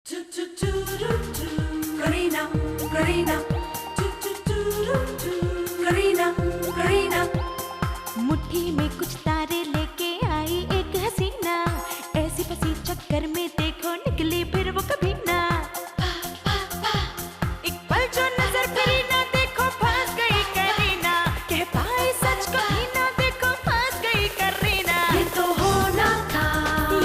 Karina, Karina, Karina, Karina. मुट्ठी में कुछ तारे लेके आई एक हसीना, ऐसी फंसी चक्कर में देखो निकली फिर वो कभी ना। एक पल जो नजर करी ना देखो फंस गई करीना, कह पाई सच कभी ना देखो फंस गई करीना। ये तो होना था,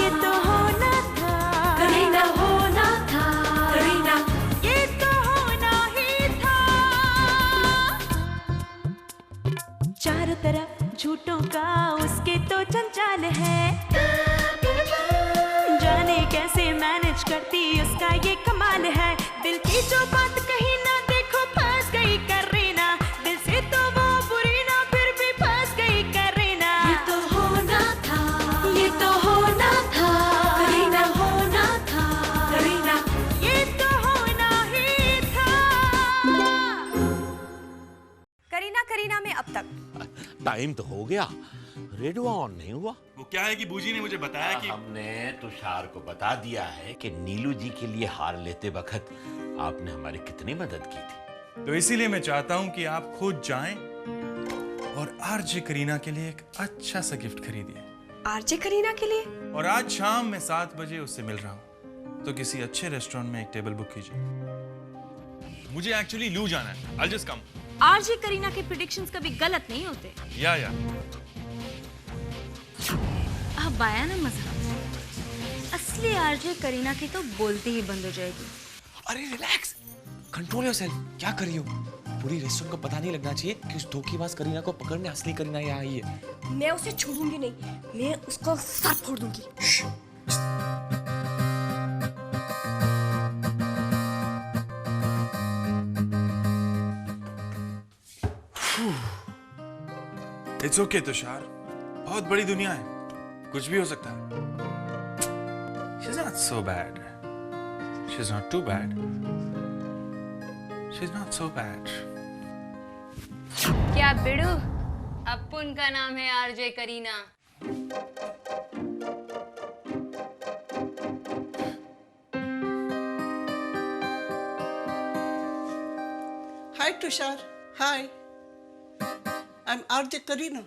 ये तो होना था करीना होना था, करीना. ये तो होना ही था। चारों तरफ झूठों का उसके तो जंजाल है, जाने कैसे मैनेज करती उसका ये कमाल है। दिल की जो बात कही ना देखो फंस गई करीना, दिल से तो वो बुरी ना फिर भी फंस गई करीना। ये तो होना था, ये तो होना था, करीना होना था, करीना. ये तो होना ही था। करीना करीना में अब तक टाइम तो हो गया, रेडियो ऑन नहीं हुआ। वो क्या है कि बूजी ने मुझे बताया कि हमने तुषार को बता दिया है कि नीलू जी के लिए हार लेते वक्त आपने हमारी कितनी मदद की थी। तो इसीलिए मैं चाहता हूं कि आप खुद जाएं और आरजे करीना के लिए एक अच्छा सा गिफ्ट खरीदिए। आरजे करीना के लिए? और आज शाम मैं 7 बजे उससे मिल रहा हूं, तो किसी अच्छे रेस्टोरेंट में एक टेबल बुक कीजिए। मुझे एक्चुअली लू जाना है। I'll just come. RJ Kareena के प्रेडिक्शंस कभी गलत नहीं होते। या अब आया ना मजा। असली आरजे करीना की तो बोलती ही बंद हो जाएगी। अरे रिलैक्स, कंट्रोल योरसेल्फ। क्या कर रही हो? पूरी रेस्टोरेंट को पता नहीं लगना चाहिए कि उस धोखेबाज करीना को पकड़ने असली करीना यहाँ आई है। मैं उसे छोड़ूंगी नहीं, मैं उसका सर फोड़ दूंगी। इट्स ओके तुषार, बहुत बड़ी दुनिया है, कुछ भी हो सकता है। She's not so bad. She's not too bad. She's not so bad. क्या बिड़ू, अपुन का नाम है RJ Kareena. Hi Tushar. Hi. I'm RJ Karina.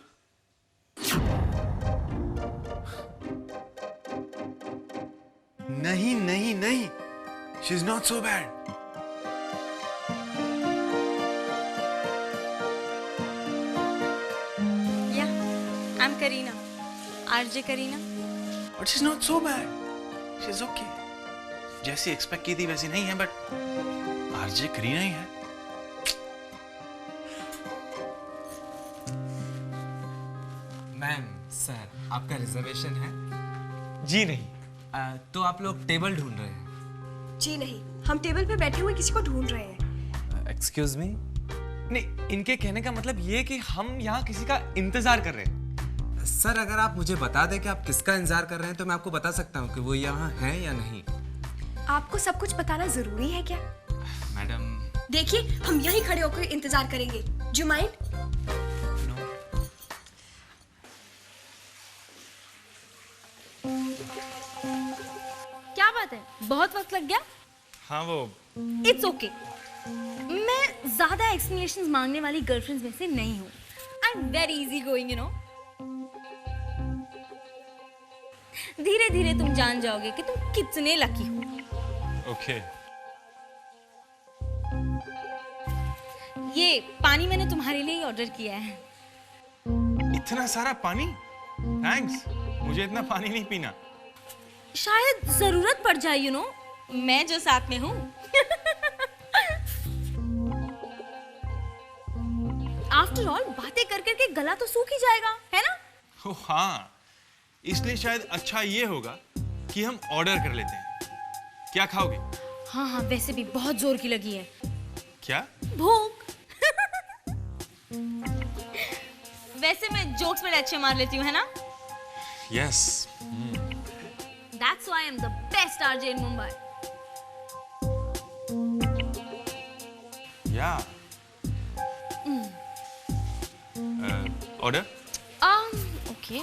नहीं नहीं नहीं, She's not so bad. या, I'm Kareena, RJ Kareena. But she's not so bad. She's okay. जैसी एक्सपेक्ट की थी वैसी नहीं है, बट आरजे करीना ही है। मैम, सर, आपका रिजर्वेशन है? जी नहीं। तो आप लोग टेबल ढूंढ रहे हैं? जी नहीं, हम टेबल पे बैठे हुए किसी को ढूंढ रहे हैं। Excuse me? नहीं, इनके कहने का मतलब ये कि हम यहाँ किसी का इंतजार कर रहे हैं। सर, अगर आप मुझे बता दें कि आप किसका इंतजार कर रहे हैं तो मैं आपको बता सकता हूँ कि वो यहाँ है या नहीं। आपको सब कुछ बताना जरूरी है क्या? मैडम। देखिए, हम यहीं खड़े होकर इंतजार करेंगे। Do you mind? क्या बात है, बहुत वक्त लग गया? हाँ वो इट्स ओके। मैं ज्यादा एक्सप्लेनेशंस मांगने वाली गर्लफ्रेंड्स में से नहीं हूँ। I am very easy going, you know. धीरे धीरे तुम जान जाओगे कि तुम कितने लकी हो। ओके। ये पानी मैंने तुम्हारे लिए ही ऑर्डर किया है। इतना सारा पानी? थैंक्स, मुझे इतना पानी नहीं पीना। शायद जरूरत पड़ जाए, यू नो, मैं जो साथ में हूँ। आफ्टर ऑल बातें कर करके गला तो सूख ही जाएगा, है ना? ओ हाँ, इसलिए शायद अच्छा ये होगा कि हम ऑर्डर कर लेते हैं। क्या खाओगे? हाँ हाँ, वैसे भी बहुत जोर की लगी है। क्या? भूख। वैसे मैं जोक्स बड़े अच्छे मार लेती हूँ, है ना? Yes. That's why I'm the best RJ in Mumbai. Yeah. Order? Okay.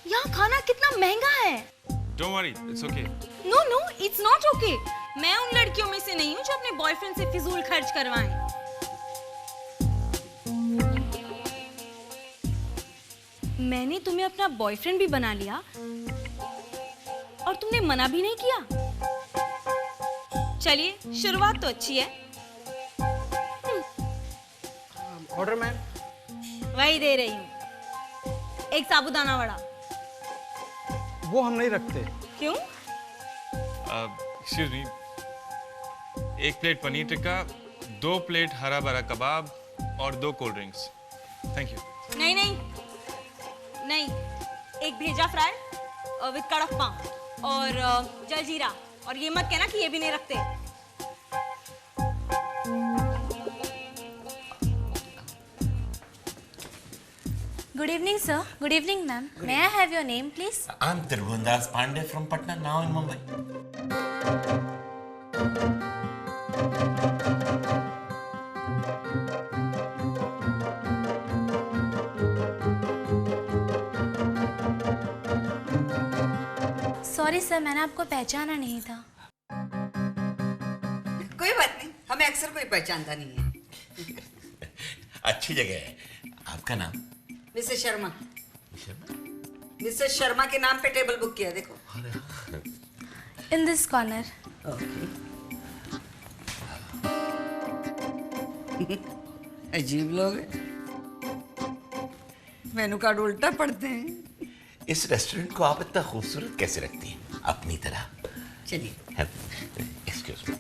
यहाँ खाना कितना महंगा है। Don't worry, it's okay. No no, it's not okay. मैं उन लड़कियों में से नहीं हूँ जो अपने बॉयफ्रेंड से फिजूल खर्च करवाएं। मैंने तुम्हें अपना बॉयफ्रेंड भी बना लिया और तुमने मना भी नहीं किया। चलिए, शुरुआत तो अच्छी है। Order ma'am. वही दे रही हूँ, एक साबूदाना वड़ा। वो हम नहीं रखते। क्यों? Excuse me, 1 plate paneer tikka, 2 plate हरा भरा कबाब और 2 कोल्ड ड्रिंक्स। Thank you. नहीं नहीं नहीं, एक भेजा फ्राई विद कड़क पाव और जलजीरा, और ये मत कहना कि ये भी नहीं रखते। Good evening, sir. Good evening, ma'am. May I have your name, please? I'm Tribhuvandas Pandey from Patna, now in Mumbai. Sorry, sir. मैंने आपको पहचाना नहीं था। कोई बात नहीं, हमें अक्सर कोई पहचानता नहीं है। अच्छी जगह है। आपका नाम? मिसेस शर्मा। शर्मा? मिसेस शर्मा के नाम पे टेबल बुक किया, देखो। In this corner. अजीब लोग हैं, मेनू कार्ड उल्टा पढ़ते हैं। इस रेस्टोरेंट को आप इतना खूबसूरत कैसे रखती हैं? अपनी तरह। चलिए। Excuse me.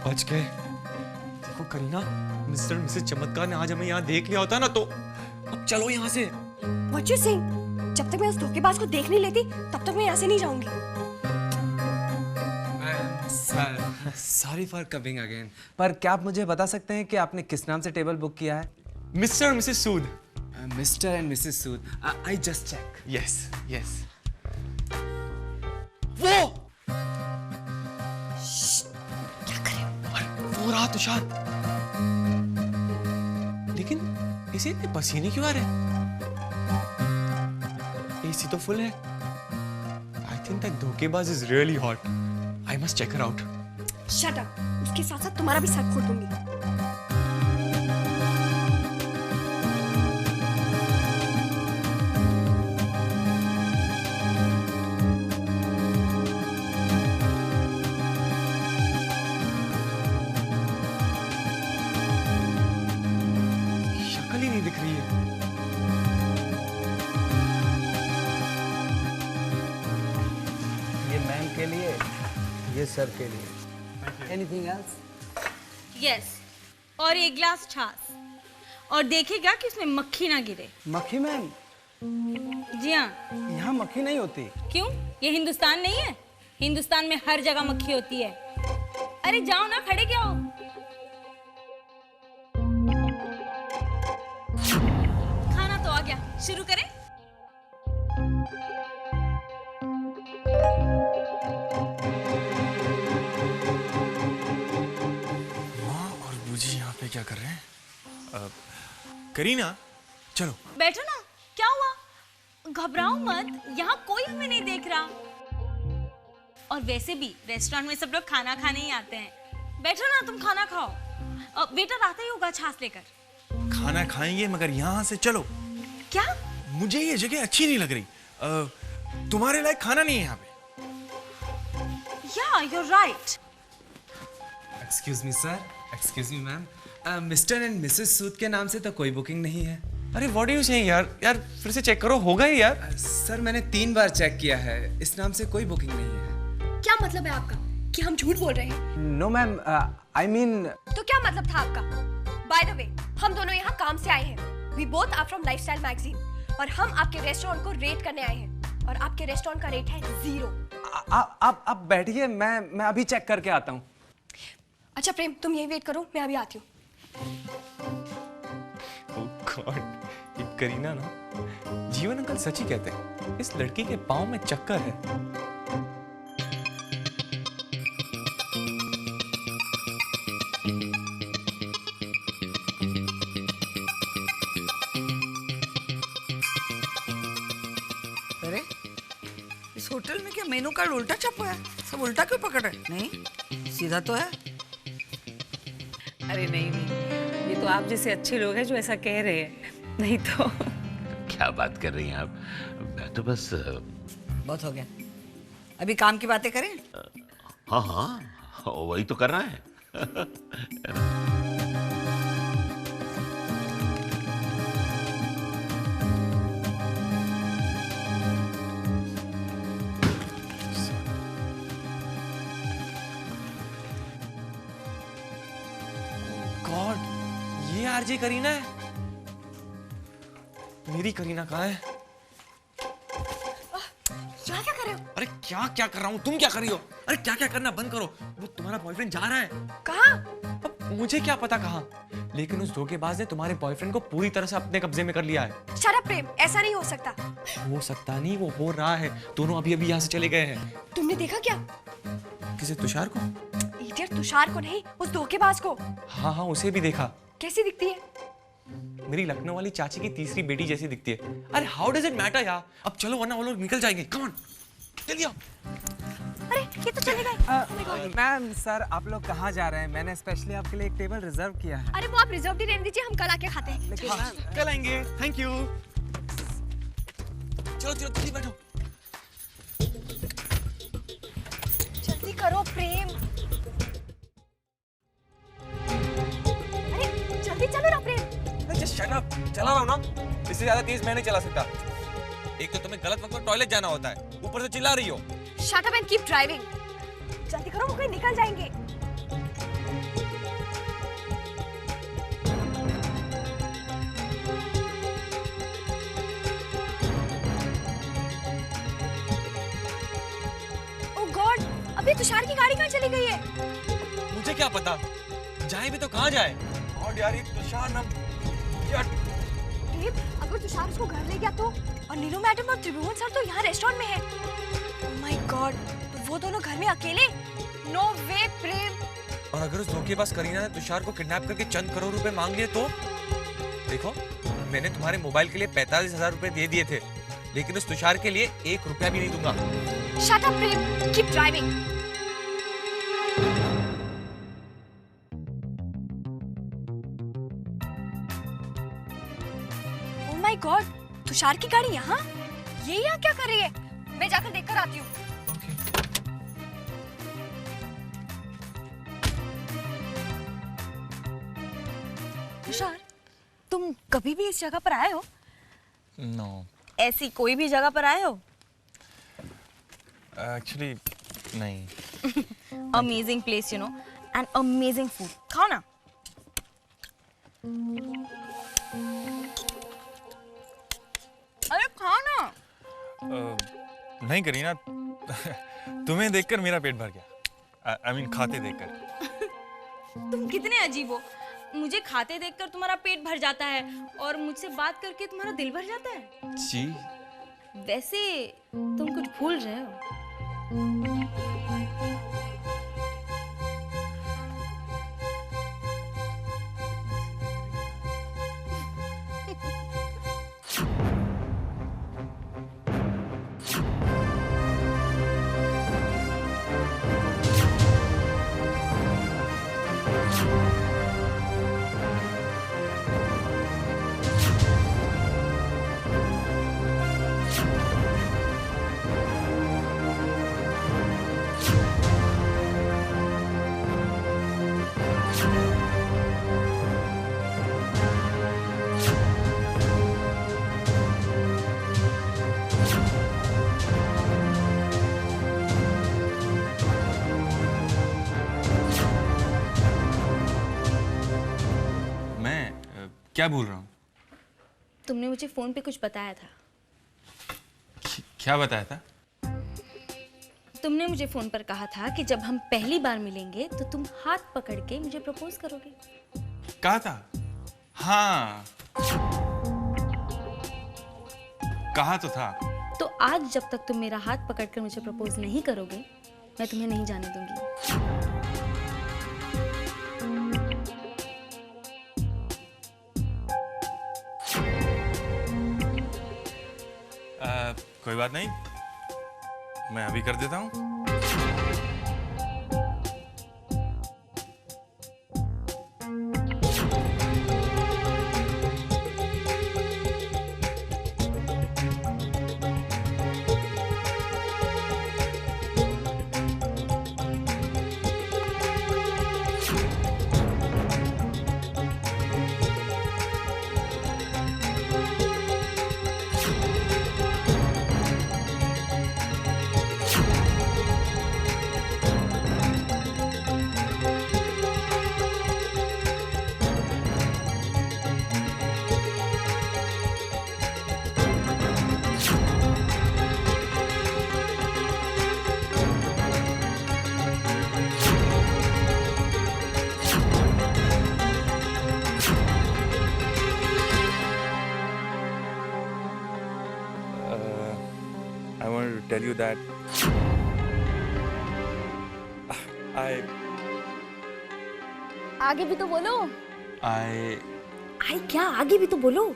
बच गए। देखो करीना, मिस्टर मिसेस चमत्कार ने आज हमें यहाँ देख लिया होता ना तो अब चलो यहाँ से। What you saying? जब तक मैं उस धोखेबाज को देख नहीं लेती तब तक मैं यहाँ से नहीं जाऊंगी। सॉरी फॉर कमिंग अगेन, पर क्या आप मुझे बता सकते हैं कि आपने किस नाम से टेबल बुक किया है? मिस्टर और Mrs Sood. Mr and Mrs Sood. I just check. Yes yes. वो वो रहा तुषार। लेकिन इसे इतने पसीने क्यों आ रहे हैं? एसी तो फुल है। आई थिंक दैट धोखेबाज is really hot. I must check her out. Shut up. उसके साथ साथ तुम्हारा भी सर फोड़ दूंगी। शक्ल ही नहीं दिख रही है। ये मैम के लिए, ये सर के लिए। Anything else? यस, और एक ग्लास छाछ, और देखिएगा कि उसमें मक्खी ना गिरे। मक्खी मैम? जी हाँ। यहाँ मक्खी नहीं होती। क्यों? ये हिंदुस्तान नहीं है? हिंदुस्तान में हर जगह मक्खी होती है। अरे जाओ ना, खड़े क्या हो? खाना तो आ गया, शुरू करें? माँ और बूजी यहाँ पे क्या कर रहे हैं? करीना, चलो। बैठो ना, क्या हुआ? घबराओ मत, यहाँ कोई हमें नहीं देख रहा। और वैसे भी रेस्टोरेंट में सब लोग खाना खाने ही आते हैं। बैठो ना, तुम खाना खाओ। वेटर आता ही होगा छाछ लेकर। खाना खाएंगे मगर यहाँ से चलो। क्या? मुझे ये जगह अच्छी नहीं लग रही। तुम्हारे लायक खाना नहीं है यहाँ पे। Yeah, you're right. Excuse me sir, excuse me ma'am, mister and Mrs Sood के नाम से तो कोई बुकिंग नहीं है। अरे व्हाट आर यू सेइंग यार? यार फिर से चेक करो, होगा ही यार। सर मैंने 3 बार चेक किया है, इस नाम से कोई बुकिंग नहीं है। क्या मतलब है आपका कि हम झूठ बोल रहे हैं? No ma'am, I mean. तो क्या मतलब था आपका? बाय द वे, हम दोनों यहाँ काम से आए हैं। We both are from lifestyle magazine और हम आपके रेस्टोरेंट को रेट करने आए हैं और आपके रेस्टोरेंट का रेट है 0। आप बैठिए, मैं अभी चेक करके आता हूँ। अच्छा प्रेम, तुम यही वेट करो, मैं अभी आती हूँ। ओह गॉड, ये करीना ना, जीवन अंकल सच ही कहते हैं, इस लड़की के पाँव में चक्कर है। अरे इस होटल में क्या मेनू कार्ड उल्टा छपा है? सब उल्टा क्यों पकड़ रहे? नहीं, सीधा तो है। अरे नहीं नहीं, ये तो आप जैसे अच्छे लोग हैं जो ऐसा कह रहे हैं, नहीं तो। क्या बात कर रही हैं आप? मैं तो बस बहुत हो गया, अभी काम की बातें करें। हाँ हाँ, वही तो करना है। गॉड, ये आरजे करीना है। मेरी करीना कहाँ है? क्या कर रहे हो? अरे क्या क्या कर रहा हूँ? तुम क्या कर रही हो? अरे क्या क्या करना बंद करो। वो तुम्हारा बॉयफ्रेंड जा रहा है। कहाँ? अब मुझे क्या पता कहाँ, लेकिन उस धोखेबाज ने तुम्हारे बॉयफ्रेंड को पूरी तरह से अपने कब्जे में कर लिया है। शट अप प्रेम, ऐसा नहीं हो सकता। हो सकता नहीं, वो हो रहा है। दोनों अभी अभी यहाँ से चले गए हैं। तुमने देखा क्या? किसे? तुषार को? इडियट, तुषार को नहीं, उस धोखेबाज को। हाँ हाँ, उसे भी देखा। कैसी दिखती है? मेरी लखनऊ वाली चाची की तीसरी बेटी जैसी दिखती है। अरे हाउ डज इट मैटर यार? अब चलो वरना वो लोग निकल जाएंगे। कम ऑन, जल्दी आओ। अरे ये तो चले गए। मैम सर, आप लोग कहाँ जा रहे हैं? मैंने स्पेशली आपके लिए एक टेबल रिजर्व किया है। अरे वो आप रिजर्व ही रहने दीजिए, हम कल आके खाते हैं। कल आएंगे। Thank you. चलो चलो जल्दी बैठो। जल्दी करो प्रेम। अरे जल्दी चलो ना प्रेम। Just shut up. चला रहा हूँ ना, इससे ज्यादा तेज मैं नहीं चला सकता। एक तो तुम्हें गलत वक्त पर टॉयलेट जाना होता है, ऊपर से चिल्ला रही हो। Shut up and keep driving. जल्दी करो, वो कहीं निकल जाएंगे। ओह गॉड, अभी तुषार की गाड़ी कहाँ चली गई है? मुझे क्या पता, जाए भी तो कहाँ जाए। और यार ये तुषार ना यार। प्रेम, अगर तुषार उसको घर ले गया तो? और नीलू मैडम और त्रिभुवन सर तो यहाँ रेस्टोरेंट में है। ओह माय गॉड, तो वो दोनों घर में अकेले? नो वे प्रेम। और अगर उस धोखेबाज करीना ने तुषार को किडनैप करके चंद करोड़ रुपए मांग लिए तो? देखो, मैंने तुम्हारे मोबाइल के लिए 45,000 रुपए दे दिए थे, लेकिन उस तुषार के लिए 1 रुपया भी नहीं दूंगा। Shut up Prem, keep driving. Oh my God, Tushar की गाड़ी यहाँ? ये यहाँ क्या कर रही है? मैं जाकर देखकर आती हूँ। तुषार, तुम कभी भी इस जगह पर आए हो? नो, ऐसी कोई भी जगह पर आए हो? एक्चुअली नहीं। Amazing place, you know, and amazing food. खाओ ना। अरे खाओ ना। नहीं करीना, तुम्हें देखकर मेरा पेट भर गया। आई मीन खाते देखकर। तुम कितने अजीब हो। मुझे खाते देखकर तुम्हारा पेट भर जाता है और मुझसे बात करके तुम्हारा दिल भर जाता है। जी, वैसे तुम कुछ भूल रहे हो। क्या भूल रहा हूँ? तुमने मुझे फोन पे कुछ बताया था। क्या बताया था? तुमने मुझे फोन पर कहा था कि जब हम पहली बार मिलेंगे तो तुम हाथ पकड़ के मुझे प्रपोज करोगे। कहा था? हाँ। कहा तो था। तो आज जब तक तुम मेरा हाथ पकड़कर मुझे प्रपोज नहीं करोगे, मैं तुम्हें नहीं जाने दूंगी। कोई बात नहीं, मैं अभी कर देता हूँ। I wanted to tell you that आगे भी तो बोलो। I आई क्या, आगे भी तो बोलो।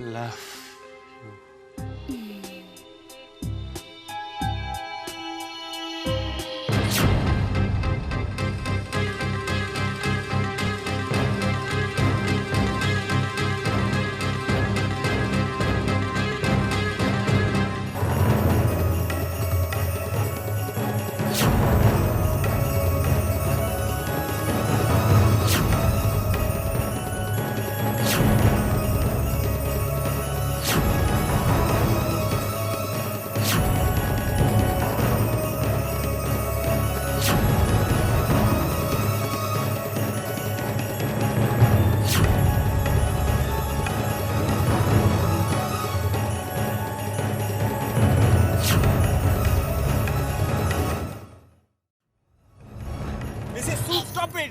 love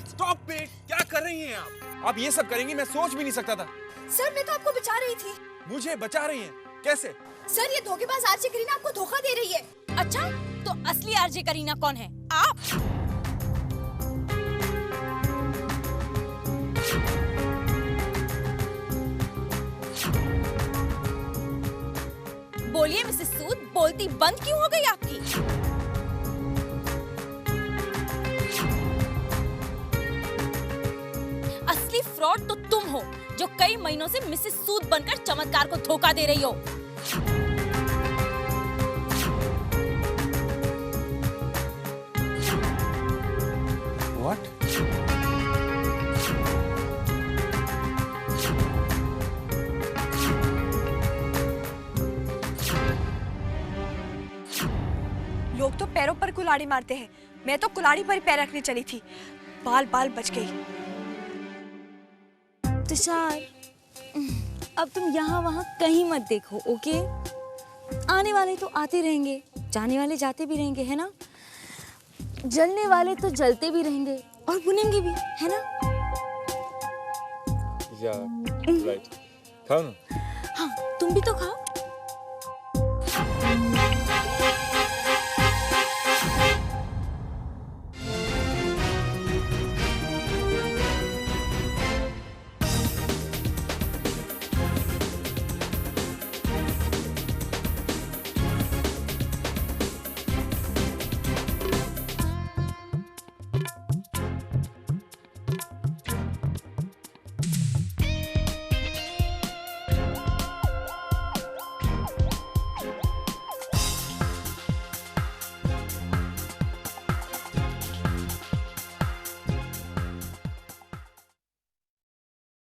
स्टॉप इट, क्या कर रही हैं आप ये सब करेंगी, मैं सोच भी नहीं सकता था। सर मैं तो आपको बचा रही थी। मुझे बचा रही हैं? कैसे? सर ये धोखेबाज आरजे करीना आपको धोखा दे रही है। अच्छा, तो असली आरजे करीना कौन है? आप? बोलिए मिसेस सूद, बोलती बंद क्यों हो गई आपकी? असली फ्रॉड तो तुम हो, जो कई महीनों से मिसेस सूद बनकर चमत्कार को धोखा दे रही हो। What? लोग तो पैरों पर कुल्हाड़ी मारते हैं, मैं तो कुल्हाड़ी पर ही पैर रखने चली थी, बाल बाल बच गई। तुषार, अब तुम यहाँ वहाँ कहीं मत देखो, ओके? आने वाले तो आते रहेंगे, जाने वाले जाते भी रहेंगे, है ना? जलने वाले तो जलते भी रहेंगे और बुनेंगे भी, है ना? Yeah, right. खाओ ना। हाँ, तुम भी तो खाओ।